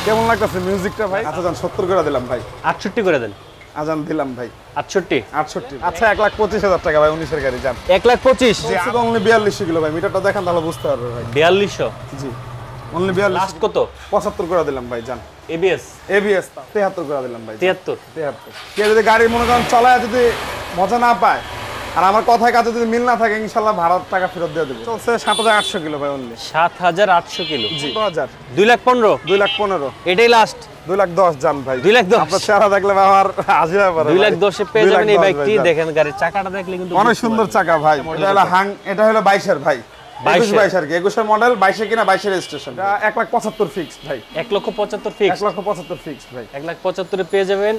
কেমন লাগতেছে মিউজিকটা ভাই? আচ্ছা জান 70 করে দিলাম ভাই। 68 করে দেন। আজান দিলাম ভাই। 68 68 আচ্ছা 1,25,000 টাকা ভাই 19 এর গাড়ি জান। 1,25,000 জি আমি অনলি 4200 কিলো ভাই। মিটারটা দেখেন তাহলে বুঝতে পারবে ভাই। 4200 জি অনলি 42 লাস্ট কত? 75 করে দিলাম ভাই জান। এবিএস 73 করে দিলাম ভাই। 73 কে যদি গাড়ি মনে করেন চালায় যদি মজা না পায় আর আমার কথায় কাজে যদি মিল না থাকে ইনশাআল্লাহ ভাড়ার টাকা ফেরত দিয়ে দেব। চলছে 7800 কিলো ভাই অনলি। 7800 কিলো। জি 2000 2,15,000 2,15,000 এটাই লাস্ট। 2,10,000 জান ভাই। 2,10,000 আপনার চেহারা দেখলে আমার হাসি হয় পড়ে। 2,10,000 এ পেয়ে যাবেন এই বাইকটি। দেখেন গাড়ির চাকাটা দেখলে কিন্তু অনেক সুন্দর চাকা ভাই। এটা হলো 22 এর ভাই। 22 আর কি 21 এর মডেল 22 এ কিনা 22 এর রেজিস্ট্রেশন। এটা 1,75,000 ফিক্সড ভাই। 1,75,000 ফিক্সড। 1,75,000 ফিক্সড ভাই। 1,75,000 এ পেয়ে যাবেন।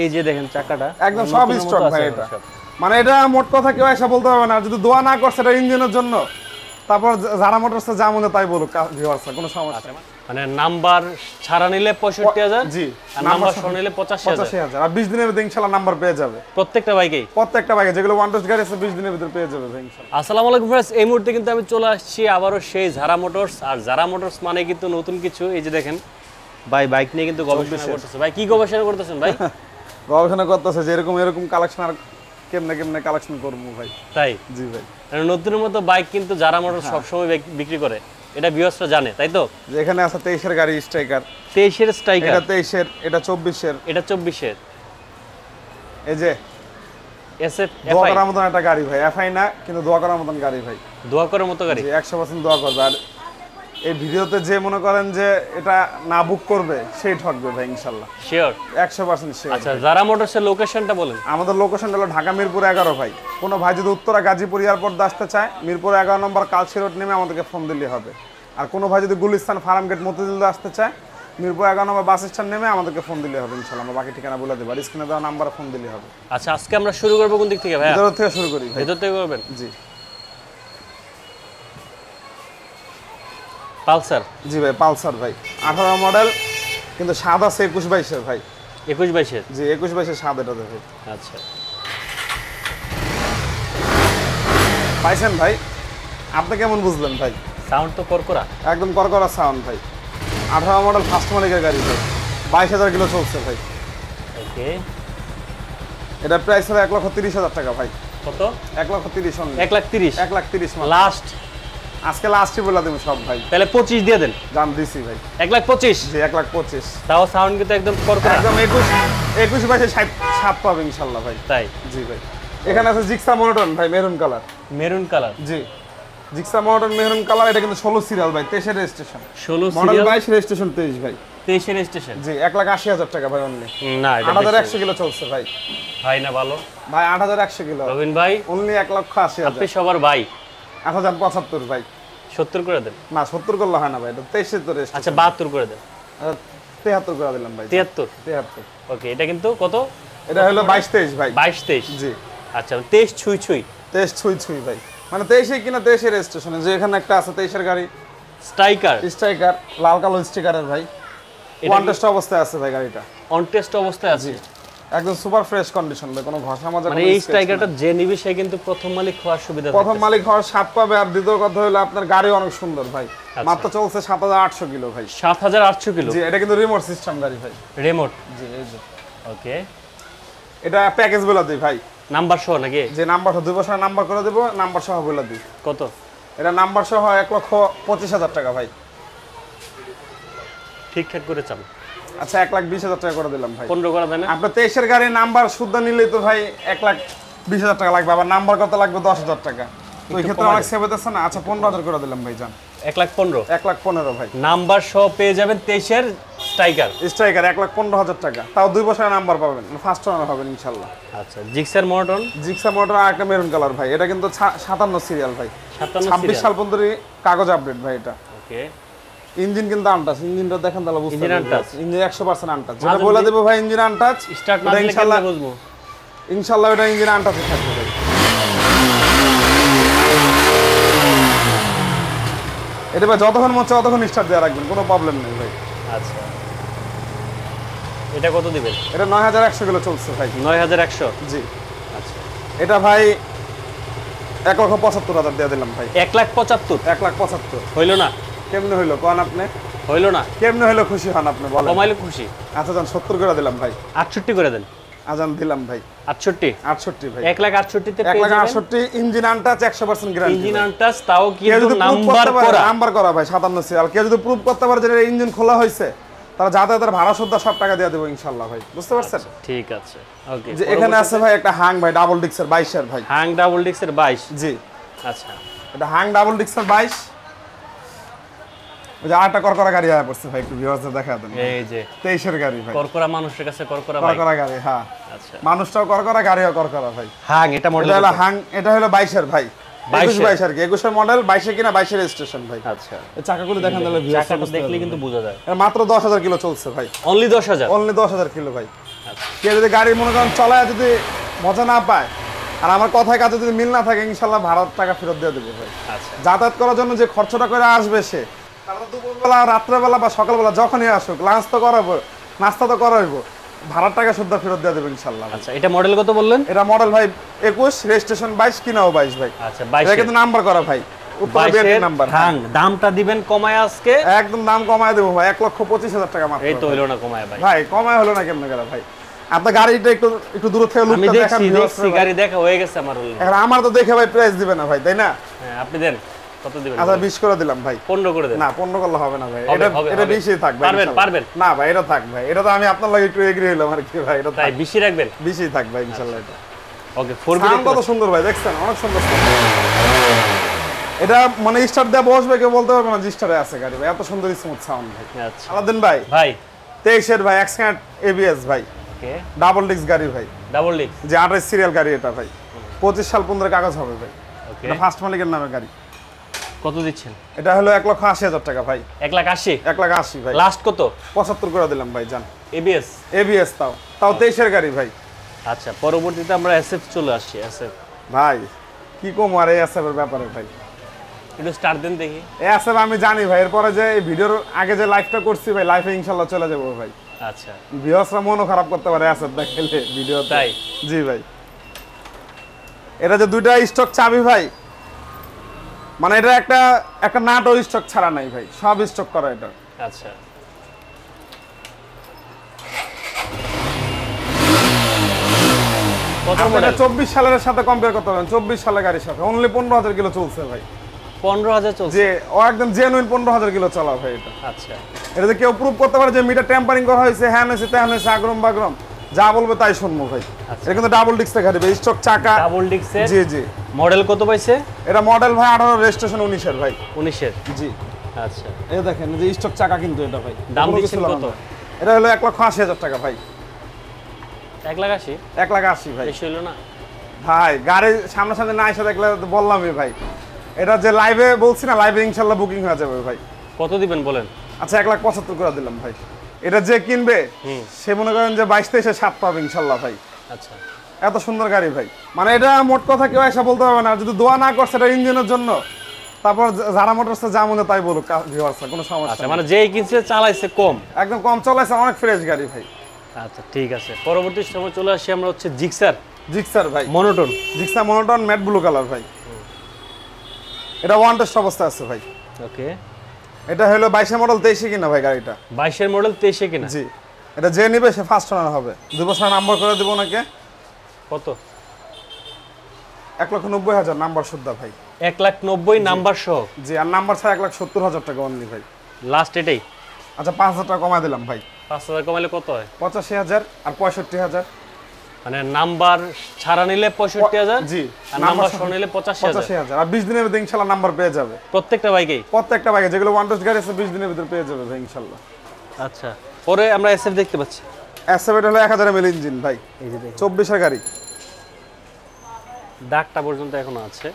এই যে দেখেন চাকাটা একদম সব স্টক ভাই এটা। মানে এটা মোট কথা কেউ এসে বলতে পারবে না যদি দোয়া না করছে এটা ইঞ্জিনের জন্য। তারপর যারা মোটরসে যা মনে তাই বলুক ভিউয়ার্স কোনো সমস্যা নেই। মানে নাম্বার ছাড়া নিলে 65,000 জি আর নাম্বার সহ নিলে 85,000 আর 20 দিনের ভিতরে ইনশাআল্লাহ নাম্বার পেয়ে যাবে প্রত্যেকটা বাইকেই। প্রত্যেকটা বাইকে যেগুলো ওয়ান টেস্ট গাড়ি আছে 20 দিনের ভিতরে পেয়ে যাবে ভাই ইনশাআল্লাহ। আসসালামু আলাইকুম फ्रेंड्स, এই মুহূর্তে কিন্তু আমি চলে আসছি আবারো সেই জারা মোটরস। আর জারা মোটরস মানে কিন্তু নতুন কিছু। এই যে দেখেন ভাই বাইক নিয়ে কিন্তু গবেষণা করতেছে। ভাই কি গবেষণা করতেছেন ভাই? গবেষণা করতেছে যে এরকম কালেকশন আর কেমনে কালেকশন করব ভাই। তাই জি ভাই। নতুনের মতো বাইক কিন্তু জারা মোটরস সবসময় বিক্রি করে, এটা ভিউয়ার্সরা জানে তাই তো। যে এখানে আছে 23 এর গাড়ি স্ট্রাইকার। 23 এর স্ট্রাইকার। এটা 23 এর, এটা 24 এর, এটা 24 এর। এই যে এসএফ দোয়া এফআই করার মতন একটা গাড়ি ভাই। এফআই না কিন্তু দোয়া করার মতন গাড়ি ভাই। দোয়া করার মতো গাড়ি। জি 100% দোয়া করবে। আর এই ভিডিওতে যে মনে করেন যে এটা না বুক করবে সেই ঠকবে ভাই ইনশাআল্লাহ। Sure 100% sure. আচ্ছা জারা মোটরসের লোকেশনটা বলেন। আমাদের লোকেশন হলো ঢাকা মিরপুর 11 ভাই। কোনো ভাই যদি উত্তরা গাজীপুর এয়ারপোর্ট আসতে চায় মিরপুর 11 নম্বর কালসি রোড নেমে আমাদেরকে ফোন দিলে হবে। আর কোনো ভাই যদি গুলিস্তান ফার্ম গেট মতিঝিল আসতে চায় মিরপুর 11 নম্বর বাস স্ট্যান্ড নেমে আমাদেরকে ফোন দিলে হবে ইনশাআল্লাহ। আমরা বাকি ঠিকানা বলে দেব আর স্ক্রিনে দেওয়া নাম্বারে ফোন দিলে হবে। আচ্ছা আজকে আমরা শুরু করব কোন দিক থেকে ভাই? ভিতর থেকে শুরু করি ভাই। ভিতর থেকে করবেন? জি পালসার। জি ভাই পালসার ভাই 18 মডেল কিন্তু স্বাদ আছে 21-22 এর ভাই। 21-22 এর। জি 21-22 এর স্বাদ এটা দেখো। আচ্ছা পাইছেন ভাই? আপনি কেমন বুঝলেন ভাই? সাউন্ড তো করকরা, একদম করকরা সাউন্ড ভাই। 18 মডেল ফার্স্ট মালিকের গাড়ি ভাই। 22,000 কিলো চলছে ভাই। ওকে এটা প্রাইস হলো 1,30,000 টাকা ভাই। কত? 1,30,000 অনলি। 1,30,000 1,30,000 লাস্ট। আজকে লাস্টই বলে দেব সব ভাই। তাহলে 25 দিয়ে দেন। দাম দিছি ভাই। 1,25,000 জি 1,25,000 তাও সাউন্ড কিন্তু একদম করকরা। একদম 21-22 60 পাবে ইনশাআল্লাহ ভাই। তাই জি ভাই। এখানে আছে জিক্সা মনোটন ভাই মেরুন কালার। Maroon colour. জি জিক্সা মনোটন মেরুন কালার। এটা কিন্তু 16 সিরিয়াল ভাই। 23 এর রেজিস্ট্রেশন। 16 মডেল সিরিয়াল 22 রেজিস্ট্রেশন 23 ভাই। 23 এর রেজিস্ট্রেশন। জি 1,80,000 টাকা ভাই অনলি। না এটা 8,100 কিলো চলছে ভাই। ভাই না ভালো ভাই 8,100 কিলো রবিন ভাই। অনলি 1,80,000। আপনি সবার ভাই। 1,075 ভাই। 70 করে দেন। না 70 করলে হয় না ভাই। এটা 23 এর তো রেজিস্ট্রেশন। আচ্ছা 72 করে দেন। 73 করে দিলাম ভাই। 73। 73 ওকে এটা কিন্তু কত? এটা হলো 22-23 ভাই। 22-23। জি আচ্ছা 23 ছুঁই 23 ছুঁই ভাই। মানে 23 এ কিনা 23 এর রেজিস্ট্রেশনে যে এখানে একটা আছে 23 এর গাড়ি স্ট্রাইকার স্ট্রাইকার লাল কালো স্টিকারের ভাই। এটা ওয়ান টেস্ট অবস্থায় আছে ভাই গাড়িটা। অন টেস্ট অবস্থায় আছে। একদম সুপার ফ্রেশ কন্ডিশন ভাই। কোনো ঘষা মাজা মানে এই স্ট্রাইকারটা যে নিবে সে কিন্তু প্রথম মালিক হওয়ার সুবিধা থাকে। প্রথম মালিক হওয়ার স্বাদ পাবে। আর দ্বিতীয় কথা হলো আপনার গাড়ি অনেক সুন্দর ভাই। মাত্র চলছে 7,800 কিলো ভাই। 7,800 কিলো। জি এটা কিন্তু রিমোট সিস্টেম গাড়ি ভাই। রিমোট। জি এই যে ওকে এটা প্যাকেজ বলে দিই ভাই। নাম্বার সহ নাকি? যে নাম্বারটা 2 বছরের নাম্বার করে দেব। নাম্বার সহ বলে দিই। কত? এটা নাম্বার সহ 1,25,000 টাকা ভাই। ঠিকঠাক করে চান। আচ্ছা 1,20,000 টাকা করে দিলাম ভাই। 15 করে দেন। আপনার 23 এর গাড়ি নাম্বার শুদ্ধ নিলেই তো ভাই 1,20,000 টাকা লাগবে। আবার নাম্বার কত লাগবে 10,000 টাকা। তো এই ক্ষেত্রে অনেক সেভ হতেছে না। আচ্ছা 15,000 করে দিলাম ভাই জান। 1,15,000 1,15,000 ভাই। নাম্বার সহ পেয়ে যাবেন 23 এর স্ট্রাইকার। স্ট্রাইকার 1,15,000 টাকা। তাও 2 বছরের নাম্বার পাবেন। ফার্স্ট ওনার হবেন ইনশাআল্লাহ। আচ্ছা জিক্সার মডেল জিক্সা মোটর আর একটা মেরুন কালার ভাই। এটা কিন্তু 57 সিরিয়াল ভাই। 26 সাল পর্যন্ত কাগজ আপডেট ভাই এটা। ওকে ইঞ্জিন কিন্তু আনটাচ। ইঞ্জিনটা দেখেন তাহলে বুঝতে ইঞ্জিন আনটাচ। Engine 100% untouch. যেটা বলে দেব ভাই ইঞ্জিন আনটাচ। স্টার্ট না দিলে কেমনে বুঝবো? ইনশাআল্লাহ এটা ইঞ্জিন আনটাচে থাকবে ভাই। এটা ভাই যতক্ষণ মন চায় ততক্ষণ স্টার্ট দেওয়া রাখবেন। কোনো প্রবলেম নেই ভাই। আচ্ছা এটা কত দিবেন? এটা 9,100 কিলো চলছে ভাই। 9,100। জি আচ্ছা এটা ভাই 1,75,000 দিয়ে দিলাম ভাই। 1,75,000 1,75,000 হইল না? কেমনে হইলো কোন আপনি? হইলো না, কেমনে হলো খুশি হন আপনি বলেন? কমাইলে খুশি। আচ্ছা যান 70 করে দিলাম ভাই। 68 করে দেন। আজান দিলাম ভাই। 68 68 ভাই। 1,68,000 তে 1,68,000 engine untouch 100% guarantee. Engine untouch, তাও কেউ কিন্তু যদি নাম্বার করা। নাম্বার করা ভাই 57 সিরিয়াল। কেউ যদি প্রুফ করতে পারে যে এর ইঞ্জিন খোলা হয়েছে, তারা যাতায়াতের ভাড়া সুদ্ধা সব টাকা দিয়ে দেবো ইনশাআল্লাহ ভাই। বুঝতে পারছেন? ঠিক আছে, ওকে। যে এখানে আছে ভাই একটা হাং ভাই ডাবল ডিক্সের 22 এর ভাই। হাং ডাবল ডিক্সের 22। জি আচ্ছা, এটা হাং ডাবল ডিক্সের 22। ওই যে আরেকটা করকরা গাড়ি আয়া পড়ছে ভাই, একটু ভিউয়ার্সদের দেখা দেন। এই যে 23 এর গাড়ি ভাই। করকরা মানুষের কাছে করকরা বাইক। করকরা গাড়ি, হ্যাঁ। আচ্ছা, মানুষটাও করকরা, গাড়িও করকরা ভাই। হাং এটা মডেল এটা হলো হাং, এটা হলো 22 এর ভাই। 22 22 আর কি 21 এর মডেল, 22 এ কিনা 22 এর রেজিস্ট্রেশন ভাই। আচ্ছা, এই চাকাগুলো দেখেন তাহলে ভিউয়ার্স চাকাটা দেখলে কিন্তু বোঝা যায়। এটা মাত্র 10,000 কিলো চলছে ভাই। অনলি 10,000। অনলি 10,000 কিলো ভাই। আচ্ছা, কেউ যদি গাড়ি মনে করেন চলায় যদি মজা না পায়, আর আমার কথায় কাজে যদি মিল না থাকে, ইনশাল্লাহ ভাড়ার টাকা ফেরত দিয়ে দেবো ভাই। আচ্ছা, যাতায়াত করার জন্য যে খরচটা করে আসবে সে, তারপরে দুপুরবেলা, রাত্রেবেলা বা সকালবেলা যখনই আসুক, লাঞ্চ তো করাবো, নাস্তা তো করাইবো, ভাড়ার টাকা সুদ্ধা ফেরত দিয়ে দেবো ইনশাল্লাহ। আচ্ছা, এটা মডেল কত বললেন? এটা মডেল ভাই 21, রেজিস্ট্রেশন 22, কিনাও 22 ভাই। আচ্ছা, এটা 22 কিন্তু নাম্বার করা ভাই, উত্তরা বিআরটি নাম্বার। হাং দামটা দিবেন কমায় আজকে? একদম দাম কমায় দেবো ভাই, 1,25,000 টাকা মাত্র। এই তো হইলো না কমায় ভাই। ভাই কমায় হলো না কেমনে গেল ভাই? আপনার গাড়িটা একটু একটু দূর থেকে আমি লুকটা দেখান। দেখছি গাড়ি দেখা হয়ে গেছে আমার অলরেডি। এখন আমার তো দেখে ভাই প্রাইস দিবে না ভাই, তাই না? হ্যাঁ, আপনি দেন, কত দিবেন? আচ্ছা 20 করে দিলাম ভাই। 15 করে দেন। না 15 করলে হবে না ভাই, হবে, এটা হবে, এটা হবে। 20ই থাক ভাই। পারবেন, ইনশাআল্লাহ। পারবেন। না ভাই এটা থাক ভাই, এটা তো আমি আপনার লাগে একটু এগ্রি হলাম আর কি ভাই, এটা তাই থাক, 20 রাখবেন? 20ই থাক ভাই ইনশাআল্লাহ। এটা ওকে, 4 সাউন্ড কত সুন্দর ভাই, দেখছেন? অনেক সুন্দর sound। এটা মানে স্টার্ট দিয়ে বসবে কেউ বলতে পারবে না যে স্টারে আছে গাড়ি ভাই, এত সুন্দর স্মুথ সাউন্ড ভাই। আচ্ছা আলাদিন ভাই ভাই, 23 এর ভাই, এক্সক্যান্ট এবিএস ভাই, ওকে, ডাবল ডিস্ক গাড়ি ভাই, ডাবল ডিক্স, যে 28 সিরিয়াল গাড়ি এটা ভাই। 25 সাল 15 কাগজ হবে ভাই। ওকে। এটা ফার্স্ট মালিকের নামে গাড়ি। কত দিচ্ছেন? এটা হলো 1,80,000 টাকা ভাই। 1,80,000 1,80,000 ভাই। লাস্ট কত? 75 করে দিলাম ভাই জান। এবিএস? এবিএস তাও 23 এর গাড়ি ভাই। আচ্ছা, পরবর্তীতে আমরা এসএফ চলে আসছি। এসএফ ভাই কি কম আর এই এসএফ এর ব্যাপারে ভাই, একটু স্টার্ট দেন দেখি। এই এসএফ আমি জানি ভাই, এরপরে যে এই ভিডিওর আগে যে লাইভটা করছি ভাই, লাইভে ইনশাআল্লাহ চলে যাবো ভাই। আচ্ছা, ভিউয়ার্সরা মনও খারাপ করতে পারে এসএফ দেখলে ভিডিও। তাই? জি ভাই। এটা যে দুইটা স্টক চাবি ভাই, মানে এটা একটা একটা নাটও স্টক ছাড়া নাই ভাই, সব স্টক করা এটা। আচ্ছা, কত আপনারা মডেল? 24 সালের সাথে কম্পেয়ার করতে পারেন, 24 সালের গাড়ির সাথে। অনলি 15,000 কিলো চলছে ভাই। 15,000 চলছে? যে ও একদম জেনুইন 15,000 কিলো চলা ভাই এটা। আচ্ছা, এটা যে কেউ প্রুভ করতে পারে যে মিটার টেম্পারিং করা হয়েছে, হ্যান হয়েছে, ত্যান হয়েছে, আগ্রম বাগ্রম, যা বলবে তাই শুনবো ভাই। আচ্ছা। এটা কিন্তু ডাবল ডিস্কের গাড়ি ভাই, স্টক চাকা। ডাবল ডিক্সের? জি জি। মডেল কত পাইছে? এটা মডেল ভাই 18, রেজিস্ট্রেশন 19 এর ভাই। 19 এর? জি। আচ্ছা, এই দেখেন যে স্টক চাকা কিন্তু এটা ভাই। দাম কোনো দিচ্ছেন কিছু কত? লাগানো না। এটা হলো 1,80,000 টাকা ভাই। 1,80,000? 1,80,000 ভাই। বেশি হইলো না? ভাই গাড়ি সামনাসামনি না এসে দেখলে তো বললামই ভাই, এটা যে লাইভে বলছি না, লাইভে ইনশাল্লাহ বুকিং হয়ে যাবে ভাই। কত দিবেন বলেন? আচ্ছা 1,75,000 করে দিলাম ভাই। এটা যে কিনবে সে মনে করেন যে 22-23 7 পাবে ইনশাল্লাহ ভাই। আচ্ছা, এত সুন্দর গাড়ি ভাই, মানে এটা মোট কথা কেউ এসে বলতে পারবে না। আর যদি দোয়া না করছে এটা ইঞ্জিনের জন্য, তারপর যারা মোটরসে যা মনে তাই বলুক, ভিউয়ার্সরা কোনো সমস্যা আচ্ছা, নেই। মানে যেই কিনছে চালাইছে কম? একদম কম চলাইছে, অনেক ফ্রেশ গাড়ি ভাই। আচ্ছা, ঠিক আছে। পরবর্তী সময় চলে আসি আমরা হচ্ছে জিক্সার জিক্সার ভাই, monotone. Gixxer monotone matte blue colour ভাই। এটা ওয়ান টেস্ট অবস্থা আছে ভাই। ওকে, এটা হলো 22 মডেল 23 কিনা ভাই গাড়িটা। 22 এর মডেল 23 কিনা? জি। এটা যে নিবে সে ফার্স্ট ওনার হবে। 2 বছর নাম্বার করে দেবো নাকি। কত? 1,90,000 নাম্বার শুদ্ধ ভাই। 1,90,000 নাম্বার সহ? জি। আর নাম্বার ছাড়া 1,70,000 টাকা অনলি ভাই। লাস্ট এটাই? আচ্ছা 5,000 টাকা কমায় দিলাম ভাই। 5,000 কমাইলে কত হয়? 85,000 আর 65,000। মানে নাম্বার ছাড়া নিলে 65,000? জি। আর নাম্বার সহ নিলে 85,000? 85,000 আর 20 দিনের ভিতরে ইনশাআল্লাহ নাম্বার পেয়ে যাবে প্রত্যেকটা বাইকেই? প্রত্যেকটা বাইকে যেগুলো ওয়ান টেস্ট গাড়ি আছে 20 দিনের ভিতরে পেয়ে যাবে ভাই ইনশাআল্লাহ। আচ্ছা, পরে আমরা এসএফ দেখতে পাচ্ছি। এসএফ হলো 1000 ml ইঞ্জিন ভাই। এই যে দেখুন, 24 এর গাড়ি। দাগটা পর্যন্ত এখনো আছে।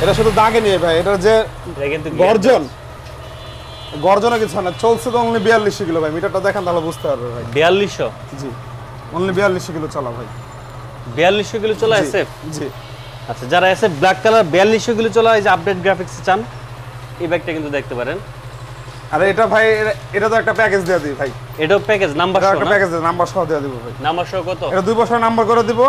এটা শুধু দাগে নিয়ে ভাই, এটা যে এটা কিন্তু গর্জনে কিছু না, চলছে তো অনলি 42 কিলো ভাই। মিটারটা দেখেন তাহলে বুঝতে পারবে ভাই। 4200? জি। অনলি 42 কিলো চলা ভাই। 4200 কিলো চলা জি, এসএফ? জি। আচ্ছা, যারা এসএফ ব্ল্যাক কালার 4200 কিলো চলা এই যে আপডেট গ্রাফিক্স চান, এই বাইকটা কিন্তু দেখতে পারেন। আর এটা ভাই এটা তো একটা প্যাকেজ দিয়ে দিই ভাই। এটাও প্যাকেজ নাম্বার এটা সহ একটা না? প্যাকেজ নাম্বার সহ দিয়ে দিব ভাই। নাম্বার সহ কত? এটা 2 বছর নাম্বার করে দিব,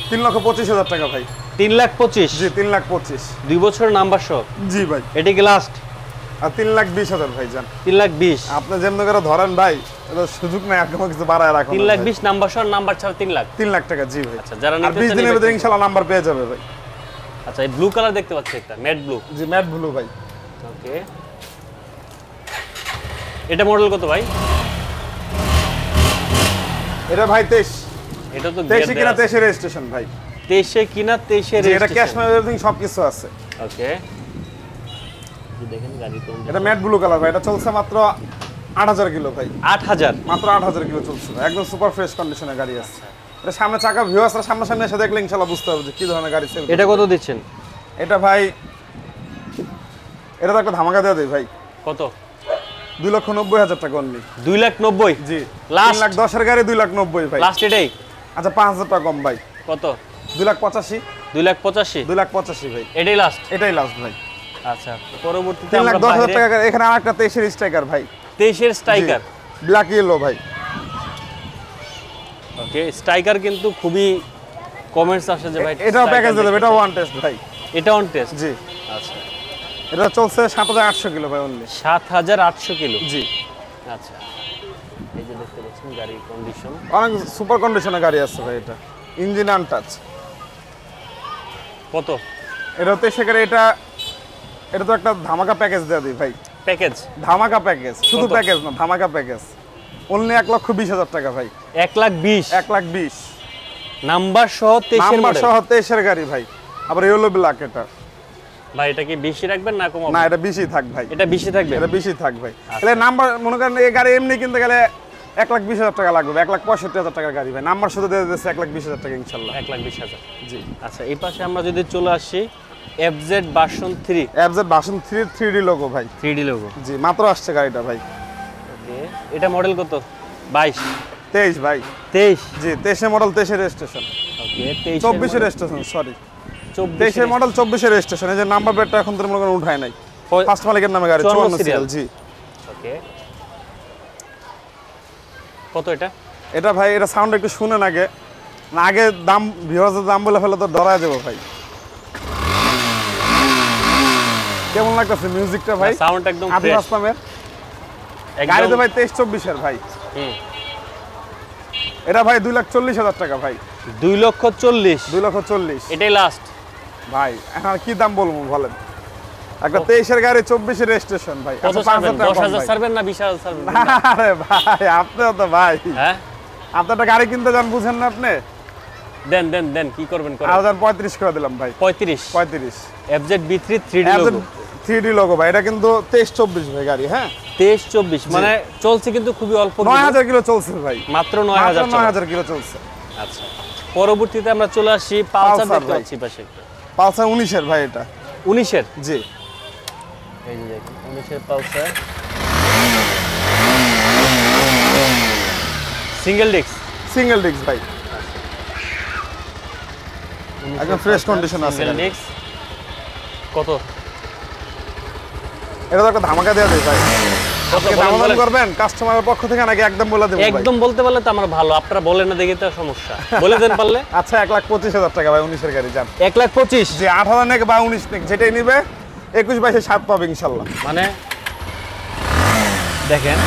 3,25,000 টাকা ভাই। 3,25,000 জি 3,25,000 2 বছরের নাম্বার সহ। জি ভাই। এটা কি লাস্ট? আর 3,20,000 ভাই জান। 3,20,000 আপনি যেমন করে ধরেন ভাই, এটা সুযোগ নাই আর কোনো কিছু বাড়ায় রাখুন। 3,20,000 নাম্বার সহ, নাম্বার ছাড়া 3 লাখ। 3 লাখ টাকা জি ভাই। আচ্ছা, যারা আর নিতে 20 চান দিনের এই ভিতরে বাইকটা- ইনশাআল্লাহ নাম্বার পেয়ে যাবে ভাই। আচ্ছা, এই ব্লু কালার দেখতে পাচ্ছি একটা ম্যাট ব্লু। জি ম্যাট ব্লু ভাই। ওকে, এটা মডেল কত ভাই? এটা ভাই 23 এটা তো 23 কিনা 23 রেজিস্ট্রেশন ভাই। 23 কিনা 23 জি, এটা ক্যাশ রেজিস্ট্রেশন। ম্যাপ এভরিথিং সবকিছু আছে। ওকে, এই দেখেন গাড়ি কোন এটা ম্যাট ব্লু কালার ভাই। এটা চলছে মাত্র 8000 কিলো ভাই। 8,000। মাত্র 8000 কিলো চলছে ভাই। একদম সুপার ফ্রেশ কন্ডিশনের গাড়ি আছে। এটা সামনে চাকা ভিউয়ার্সরা সামনাসামনি এসে দেখলে ইনশাআল্লাহ বুঝতে পারবে যে কি ধরনের গাড়ি সেল। এটা কত দিচ্ছেন? এটা ভাই, এটা তো একটা ধামাকা দেওয়া দেয় ভাই। কত? 2,90,000 টাকা অনলি। 2,90,000 জি Last? 3,10,000 গাড়ি 2,90,000 ভাই। লাস্ট এটাই? আচ্ছা 5,000 টাকা কম ভাই। কত? 2,85,000 2,85,000 2,85,000 ভাই। এটাই লাস্ট? এটাই লাস্ট ভাই। আচ্ছা, পরবর্তীতে আমরা 3,10,000 বাইরে টাকা গাড়ি। এখানে আরেকটা 23 স্ট্রাইকার ভাই। 23 এর স্ট্রাইকার। ব্ল্যাক ইয়েলো ভাই। ওকে, স্ট্রাইকার কিন্তু খুবই কমেন্টস আসে যে ভাই এটাও প্যাকেজ striker দেবে, দেখতে এটাও চাই। ওয়ান টেস্ট ভাই। এটা অন টেস্ট? জি আচ্ছা, এটা চলছে 7,800 কিলো ভাই অনলি। 7,800 কিলো। জি আচ্ছা, এই যে দেখতে পাচ্ছেন গাড়ির কন্ডিশন। অনেক সুপার কন্ডিশনের গাড়ি আছে ভাই। এটা ইঞ্জিন আনটাচ। কত? এটা হতে সেখানে এটা তো একটা ধামাকা প্যাকেজ দেওয়া দিই ভাই। প্যাকেজ? ধামাকা প্যাকেজ, শুধু কত? প্যাকেজ না, ধামাকা প্যাকেজ। অনলি 1,20,000 টাকা ভাই। 1,20,000 1,20,000 নাম্বার সহ 23 এর নাম্বার মডেল। সহ 23 এর গাড়ি ভাই। আবার ইয়েলো ব্ল্যাক এটা। ভাই এটা কি বেশি রাখবেন না কমাবেন? না এটা বেশি থাক ভাই। এটা বেশি থাকবে? এটা বেশি থাক ভাই। তাহলে নাম্বার মনে করেন এই গাড়ি এমনি কিনতে গেলে 1,20,000 টাকা লাগবে। 1,65,000 টাকার গাড়ি ভাই। নাম্বার শুধু দিয়ে দিচ্ছে 1,20,000 টাকা ইনশাল্লাহ। 1,20,000। জি আচ্ছা, এই পাশে আমরা যদি চলে আসি FZ version 3 FZ version 3 3D logo ভাই। 3D logo. জি মাত্র আসছে গাড়িটা ভাই। ওকে, এটা মডেল কত? 22? 23 ভাই। 23? জি 23 মডেল 23 রেজিস্ট্রেশন। ওকে, 23 24 রেজিস্ট্রেশন সরি। 24 23 model 24 registration. এই যে নাম্বার প্লেটটা এখন তো মনে করেন উঠায় নাই। ফার্স্ট মালিকের নামে গাড়ি 54 সিরিয়াল। জি ওকে, কত এটা? এটা ভাই, এটা সাউন্ড একটু শুনেন আগে। না আগে দাম ভিউয়ার্সের দাম বলে ফেলে তো ডরায় দেবো ভাই। কেমন লাগতেছে মিউজিকটা ভাই? সাউন্ড একদম আতিফ ফ্রেশ। আসলামের গাড়ি তো ভাই 23-24 ভাই। এটা ভাই 2,40,000 টাকা ভাই। 2,40,000 2,40,000 এটাই লাস্ট ভাই। এখন কি দাম বলবো বলেন? একটা 23 এর গাড়ি 24 এর রেজিস্ট্রেশন ভাই। কত আচ্ছা, ছাড়বেন? 5,000 টাকা কম 10,000 ভাই। ছাড়বেন না 20,000 ছাড়বেন? আরে ভাই আপনিও তো ভাই, হ্যাঁ, আপনি একটা গাড়ি কিনতে যান বুঝেন না আপনি? দেন দেন দেন, কি করবেন করেন। 35 করে দিলাম ভাই। 35 35 FZ B3 3D logo. 3D logo ভাই। এটা কিন্তু 23-24 ভাই গাড়ি। হ্যাঁ 23-24 মানে চলছে কিন্তু খুবই অল্প কিলো। 9,000 কিলো চলছে ভাই। মাত্র মাত্র 9,000 চলা। 9,000 কিলো চলছে। আচ্ছা, পরবর্তীতে আমরা চলে আসি পালসার পালসার দেখতে ভাই। পাচ্ছি পাশে একটা। পালসার 19 এর ভাই এটা। 19 এর? জি এই যে দেখেন 19 এর Pulsar, single disc. Single disc ভাই। একদম ফ্রেশ কন্ডিশন আছে সিঙ্গেল গাড়ি। ডিস্ক। কত? এটা তো একটা ধামাকা দেওয়া দেয় ভাই। কত আপনি বলেন, দাম বলেন। করবেন কাস্টমারের পক্ষ থেকে নাকি একদম বলে দেবো ভাই? একদম বলতে পারলে তো আমার ভালো, আপনারা বলেন না দেখে তো সমস্যা। বলে দেন পারলে। আচ্ছা 1,25,000 টাকা ভাই 19 এর গাড়ি যান। 1,25,000 যে 18 নেক বা 19 নেক যেটাই নিবে 21-22 7 পাবে ইনশাল্লাহ। মানে দেখেন,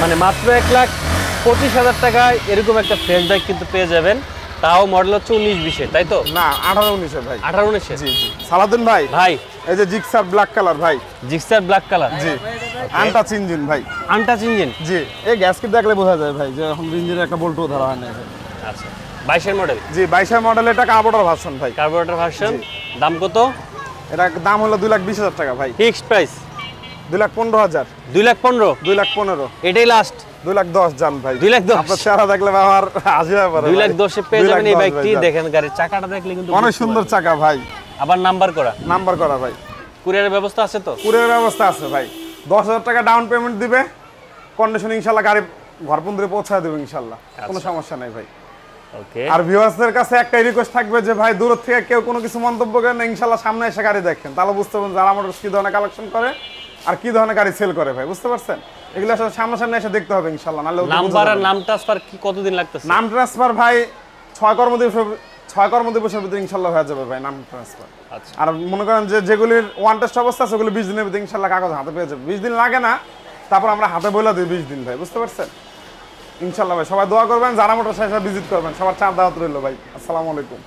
মানে মাত্র 1,25,000 টাকায় এরকম একটা ফ্রেশ বাইক কিন্তু পেয়ে যাবেন। তাও মডেল হচ্ছে 19-20 তাই তো? না 18-19 এর ভাই। 18-19 জি জি সালাউদ্দিন ভাই, ভাই এই যে জিক্সার ব্ল্যাক কালার ভাই। Gixxer black colour. জি আনটাচ ইঞ্জিন ভাই। Untouch engine? জি এই গ্যাস কিট দেখলে বোঝা যায় ভাই যে এখন ইঞ্জিনের একটা বল্টু ধরা হয় না। আচ্ছা, 22 এর মডেল, জি 22 এর মডেল। এটা কার্বোরেটর ভার্সন ভাই। Carburettor version. দাম কত? এটা দাম হলো 2,20,000 টাকা ভাই। ফিক্সড প্রাইস 2,15,000 2,15,000 2,15,000 এটাই লাস্ট? 2,10,000 জান ভাই। 2,10,000 আপনার চেহারা দেখলে ভাই আমার হাসি হয় পড়ে। 2,10,000 এ পেয়ে যাবেন এই 2,10,000 বাইকটি। ভাই যান। দেখেন গাড়ির চাকাটা দেখলে কিন্তু অনেক বুঝতে সুন্দর পারবেন। চাকা ভাই। আবার নাম্বার করা, নাম্বার করা ভাই। কুরিয়ারের ব্যবস্থা আছে তো? কুরিয়ার ব্যবস্থা আছে ভাই। 10,000 টাকা ডাউন পেমেন্ট দিবে, কন্ডিশন ইনশাল্লাহ গাড়ি ঘর পর্যন্ত পৌঁছায় দেবে ইনশাল্লাহ। কোনো সমস্যা নাই ভাই। ওকে, আর ভিউয়ার্সদের কাছে একটাই রিকোয়েস্ট থাকবে যে ভাই দূর থেকে কেউ কোনো কিছু মন্তব্য করেন না, ইনশাল্লাহ সামনে এসে গাড়ি দেখেন, তাহলে বুঝতে পারবেন যারা মোটরস কি ধরনের কালেকশন করে আর কি ধরনের গাড়ি সেল করে ভাই। বুঝতে পারছেন? এগুলো আসলে সামনাসামনি এসে দেখতে হবে ইনশাল্লাহ, নাহলে নাম্বার আর নাম ট্রান্সফার কি কতদিন লাগতেছে? নাম ট্রান্সফার ভাই 6 কর্মদিবস 6 কর্মদিবসের ভিতরে ইনশাল্লাহ হয়ে যাবে ভাই নাম ট্রান্সফার। আচ্ছা আর মনে করেন যে যেগুলির ওয়ান টেস্ট অবস্থা আছে ওগুলো 20 দিনের ভিতরে ইনশাল্লাহ কাগজ হাতে পেয়ে যাবে। 20 দিন লাগে না, তারপর আমরা হাতে বইলা দিই 20 দিন ভাই, বুঝতে পারছেন? ইনশাল্লাহ ভাই সবাই দোয়া করবেন, যারা মোটর সাইকেল ভিজিট করবেন, সবার চাপ দাওয়াত রইল ভাই। আসসালামু আলাইকুম।